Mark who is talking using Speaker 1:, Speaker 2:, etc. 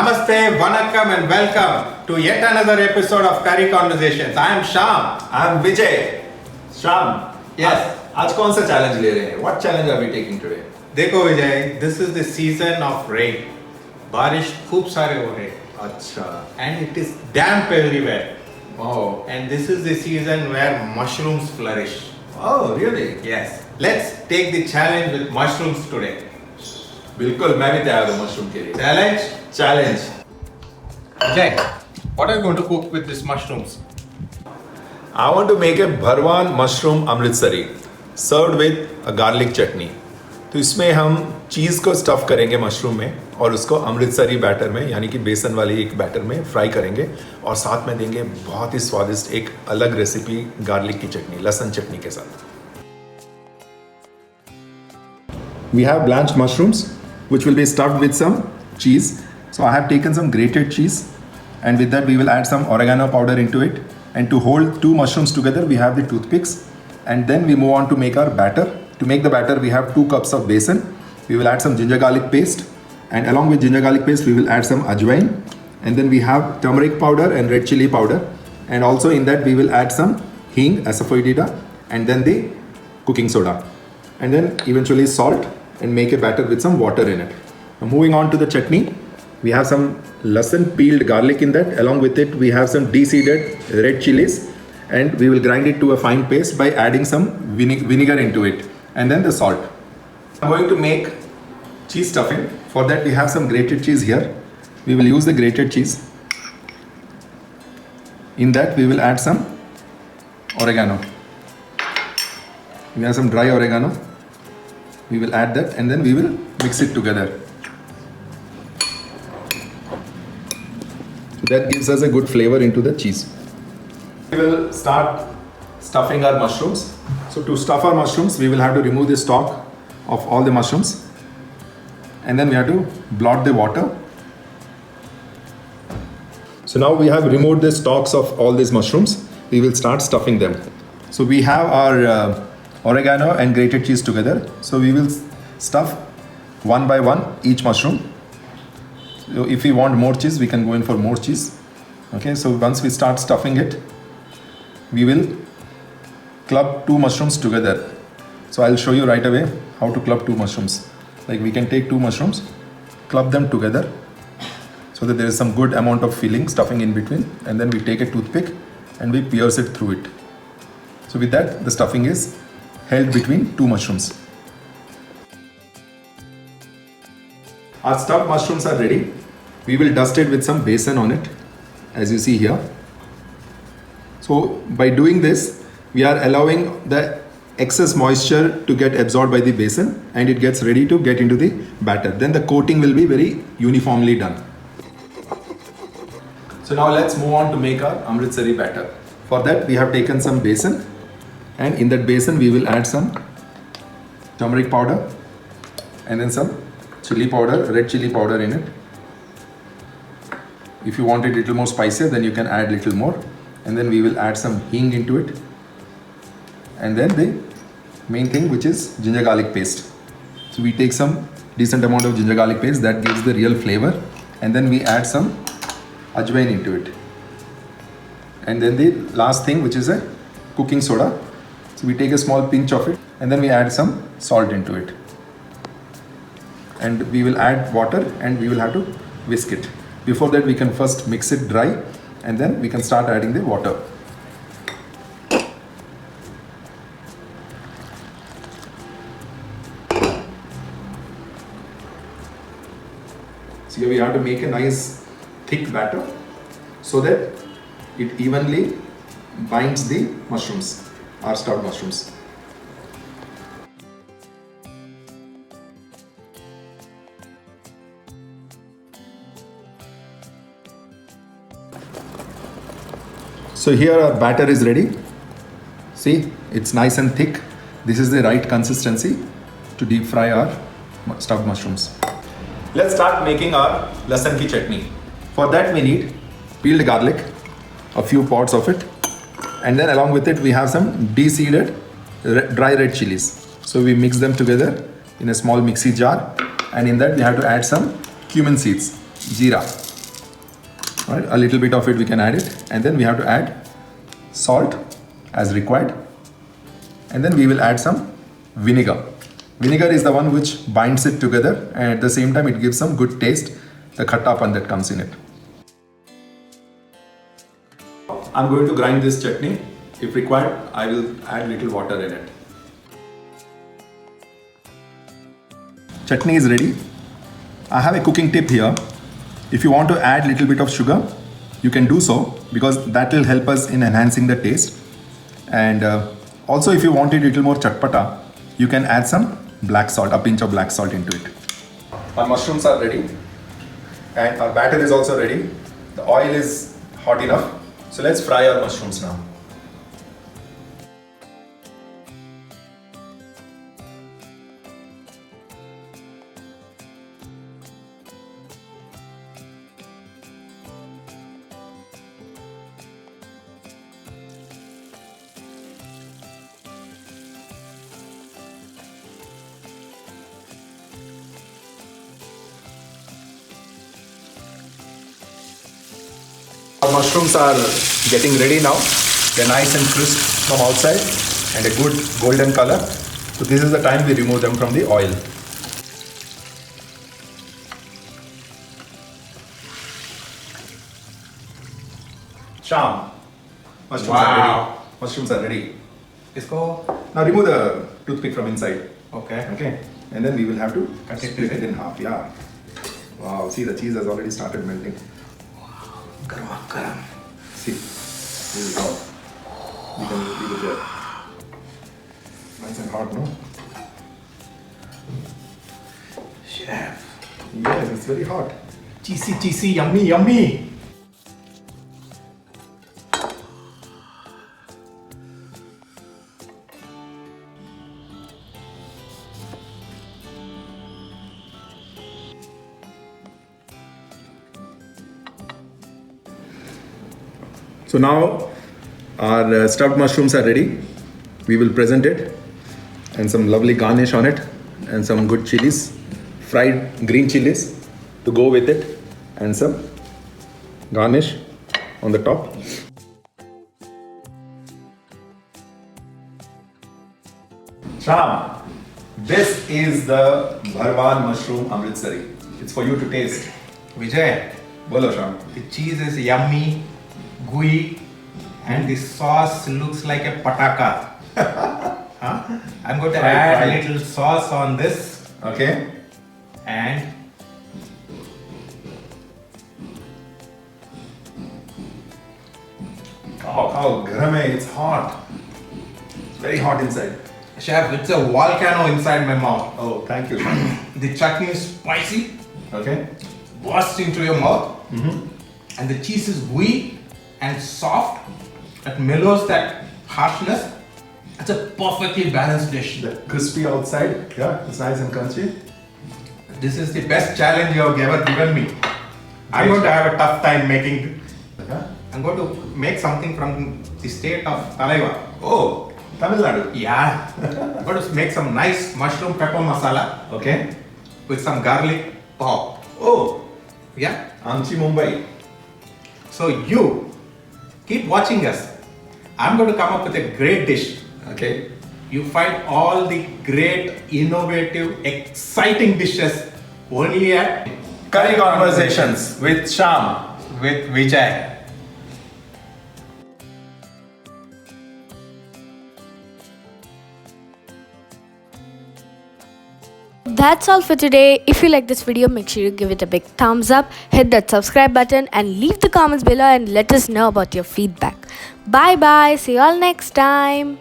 Speaker 1: Namaste, Vanakkam and welcome to yet another episode of Curry Conversations. I am Sham.
Speaker 2: I am Vijay. Sham.
Speaker 1: Yes.
Speaker 2: आज कौन सा challenge ले रहे हैं? What challenge are we taking today?
Speaker 1: देखो विजय, this is the season of rain. बारिश खूब सारे हो रहे हैं.
Speaker 2: अच्छा.
Speaker 1: And it is damp everywhere.
Speaker 2: Oh.
Speaker 1: And this is the season where mushrooms flourish.
Speaker 2: Oh, really?
Speaker 1: Yes. Let's take the challenge with mushrooms today.
Speaker 2: बिल्कुल मैं भी तैयार हूँ मशरूम के लिए.
Speaker 1: Challenge?
Speaker 2: Challenge.
Speaker 1: Vijay, what are you going to cook with these mushrooms?
Speaker 2: I want to make a bharwan mushroom Amritsari served with a garlic chutney. तो इसमें हम चीज़ को स्टफ़ करेंगे मशरूम में और उसको अमृतसरी बैटर में यानी कि बेसन वाली एक बैटर में फ्राई करेंगे और साथ में देंगे बहुत ही स्वादिष्ट एक अलग रेसिपी गार्लिक की चटनी, लहसुन चटनी के साथ. We have blanched mushrooms which will be stuffed with some cheese. So I have taken some grated cheese and with that we will add some oregano powder into it. And to hold two mushrooms together we have the toothpicks and then we move on to make our batter. To make the batter we have 2 cups of besan. We will add some ginger garlic paste and along with ginger garlic paste we will add some ajwain and then we have turmeric powder and red chili powder and also in that we will add some hing, asafoetida and then the cooking soda and then eventually salt and make a batter with some water in it. Now moving on to the chutney, we have some lasan peeled garlic in that. Along with it, we have some de-seeded red chilies and we will grind it to a fine paste by adding some vinegar into it and then the salt. I'm going to make cheese stuffing. For that, we have some grated cheese here. We will use the grated cheese. In that, we will add some oregano. We have some dry oregano. We will add that and then we will mix it together. So that gives us a good flavor into the cheese. We will start stuffing our mushrooms. So to stuff our mushrooms, we will have to remove the stalk of all the mushrooms. And then we have to blot the water. So now we have removed the stalks of all these mushrooms. We will start stuffing them. So we have our oregano and grated cheese together. So we will stuff one by one each mushroom. So if we want more cheese, we can go in for more cheese. Okay, so once we start stuffing it, we will club 2 mushrooms together. So I'll show you right away how to club 2 mushrooms. Like we can take 2 mushrooms, club them together so that there is some good amount of filling, stuffing in between, and then we take a toothpick and we pierce it through it. So with that, the stuffing is held between 2 mushrooms. Our stuffed mushrooms are ready. We will dust it with some besan on it, as you see here. So by doing this, we are allowing the excess moisture to get absorbed by the besan and it gets ready to get into the batter. Then the coating will be very uniformly done. So now let's move on to make our Amritsari batter. For that, we have taken some besan. And in that basin, we will add some turmeric powder and then some chili powder, red chili powder in it. If you want it a little more spicier, then you can add a little more. And then we will add some hing into it. And then the main thing, which is ginger garlic paste. So we take some decent amount of ginger garlic paste that gives the real flavor. And then we add some ajwain into it. And then the last thing, which is a cooking soda. So we take a small pinch of it and then we add some salt into it. And we will add water and we will have to whisk it. Before that we can first mix it dry and then we can start adding the water. So here we have to make a nice thick batter so that it evenly binds the mushrooms, our stuffed mushrooms. So here our batter is ready. See, it's nice and thick. This is the right consistency to deep fry our stuffed mushrooms. Let's start making our lasan ki chutney. For that we need peeled garlic, a few pods of it, and then along with it we have some de-seeded dry red chilies. So we mix them together in a small mixie jar, and in that we have to add some cumin seeds, jeera. Right, a little bit of it we can add it, and then we have to add salt as required, and then we will add some vinegar. Vinegar is the one which binds it together, and at the same time it gives some good taste, the khattapan that comes in it. I'm going to grind this chutney. If required, I will add little water in it. Chutney is ready. I have a cooking tip here. If you want to add little bit of sugar, you can do so, because that will help us in enhancing the taste. And also, if you want it a little more chatpata, you can add some black salt, a pinch of black salt into it. Our mushrooms are ready, and our batter is also ready. The oil is hot enough, so let's fry our mushrooms now. Our mushrooms are getting ready now. They're nice and crisp from outside and a good golden color. So this is the time we remove them from the oil. Sham, mushrooms are ready. Mushrooms are ready.
Speaker 1: इसको
Speaker 2: Now remove the toothpick from inside.
Speaker 1: okay.
Speaker 2: Okay, and then we will have to
Speaker 1: Cut it
Speaker 2: split it
Speaker 1: in.
Speaker 2: in half. Yeah. Wow, see the cheese has already started melting.
Speaker 1: Garam.
Speaker 2: See, this is hot. You can leave it there. Nice and hot, no?
Speaker 1: Chef.
Speaker 2: Yes, it's very hot.
Speaker 1: Cheesy, yummy.
Speaker 2: So now our stuffed mushrooms are ready. We will present it and some lovely garnish on it and some good chilies, fried green chilies to go with it, and some garnish on the top. Sham, this is the Bharwan mushroom Amritsari. It's for you to taste.
Speaker 1: Vijay,
Speaker 2: Bolo Sham.
Speaker 1: the cheese is yummy, gooey, and the sauce looks like a pataka. Huh? I'm going to add a little sauce on this
Speaker 2: Okay.
Speaker 1: and
Speaker 2: Oh, garam hai, it's hot. It's very hot inside.
Speaker 1: chef, it's a volcano inside my mouth.
Speaker 2: Oh, thank you, Sham.
Speaker 1: The chutney is spicy,
Speaker 2: Okay.
Speaker 1: bursts into your mouth, and the cheese is gooey and soft. It mellows that harshness. It's a perfectly balanced dish.
Speaker 2: The crispy outside, yeah, it's nice and crunchy.
Speaker 1: This is the best challenge you have ever given me. I'm going to have a tough time making.
Speaker 2: Yeah.
Speaker 1: I'm going to make something from the state of Talaiva.
Speaker 2: Oh, Tamil Nadu.
Speaker 1: Yeah. I'm going to make some nice mushroom pepper masala
Speaker 2: Okay.
Speaker 1: with some garlic pop.
Speaker 2: Oh,
Speaker 1: Yeah.
Speaker 2: Amchi Mumbai.
Speaker 1: So you keep watching us. I'm going to come up with a great dish.
Speaker 2: Okay.
Speaker 1: You find all the great, innovative, exciting dishes only at
Speaker 2: Curry Conversations with Sham.
Speaker 1: with Vijay.
Speaker 3: That's all for today. If you like this video, make sure you give it a big thumbs up, hit that subscribe button, and leave the comments below and let us know about your feedback. Bye bye. See you all next time.